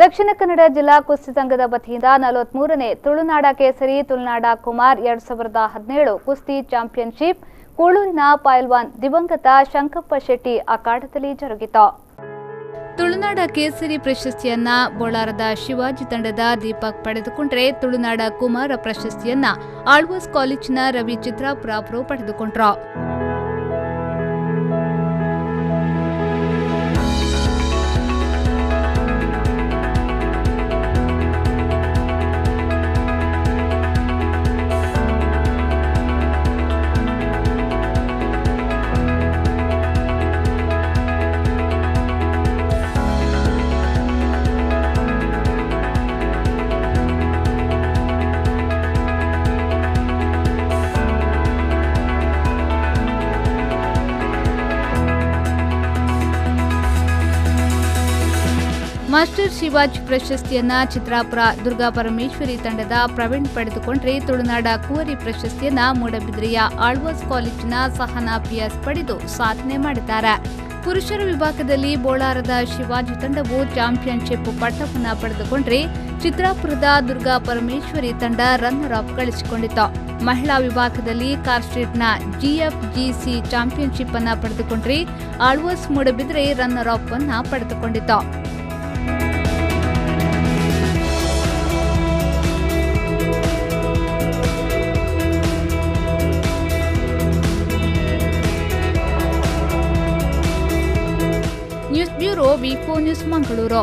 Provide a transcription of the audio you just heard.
ದಕ್ಷಿಣ ಕನ್ನಡ ಜಿಲ್ಲಾ ಕುಸ್ತಿ ಸಂಘದ ವತಿಯಿಂದ 43ನೇ ತುಳುನಾಡ ಕೇಸರಿ ತುಳುನಾಡ ಕುಮಾರ್ 2017 ಕುಸ್ತಿ ಚಾಂಪಿಯನ್ಶಿಪ್ ಕೂಳೂರಿನ ಪೈಲ್ವಾನ್ ದಿವಂಗತ ಶಂಕಪ್ಪ ಶೆಟ್ಟಿ ಅಖಾಡದಲ್ಲಿ ಜರುಗಿತು. ತುಳುನಾಡ ಕೇಸರಿ ಪ್ರಶಸ್ತಿಯನ್ನ ಬೋಳಾರದ ಶಿವಾಜಿ ತಂಡದ ದೀಪಕ್ ಪಡೆದುಕೊಂಡರೆ ತುಳುನಾಡ ಕುಮಾರ ಪ್ರಶಸ್ತಿಯನ್ನ ಆಳ್ವಾಸ್ ಕಾಲೇಜಿನ ರವಿ ಚಿತ್ರಾಪುರ ಅವರು ಪಡೆದುಕೊಂಡರು. ಮಾಸ್ಟರ್ ಶಿವಾಜ್ ಪ್ರಶಸ್ತಿಯನ್ನ ಚಿತ್ರಾಪುರ ದುರ್ಗಾ ಪರಮೇಶ್ವರಿ ತಂಡದ ಪ್ರವೀಣ್ ಪಡೆದುಕೊಂಡರೆ ತುಳುನಾಡ ಕುವರಿ ಪ್ರಶಸ್ತಿಯನ್ನ ಮೂಡಬಿದ್ರೆಯ ಆಳ್ವಾಸ್ ಕಾಲೇಜಿನ ಸಹನಾ ಪಿಎಸ್ ಪಡೆದು ಸಾಧನೆ ಮಾಡಿದ್ದಾರೆ. ಪುರುಷರ ವಿಭಾಗದಲ್ಲಿ ಬೋಳಾರದ ಶಿವಾಜಿ ತಂಡವು ಚಾಂಪಿಯನ್ಶಿಪ್ ಪಟ್ಟವನ್ನು ಪಡೆದುಕೊಂಡರೆ ಚಿತ್ರಾಪುರದ ದುರ್ಗಾ ಪರಮೇಶ್ವರಿ ತಂಡ ರನ್ನರ್ ಅಪ್ ಗಳಿಸಿಕೊಂಡಿತು. ಮಹಿಳಾ ವಿಭಾಗದಲ್ಲಿ ಕಾರ್ಸ್ಟ್ರೀಟ್ನ ಜಿಎಫ್ಜಿಸಿ ಚಾಂಪಿಯನ್ಶಿಪ್ ಅನ್ನು ಪಡೆದುಕೊಂಡರೆ ಆಳ್ವಾಸ್ ಮೂಡಬಿದ್ರೆ ರನ್ನರ್ ಅಪ್ ಅನ್ನು ಪಡೆದುಕೊಂಡಿತು. ನ್ಯೂಸ್ ಬ್ಯೂರೋ ವಿ4 ನ್ಯೂಸ್ ಮಂಗಳೂರು.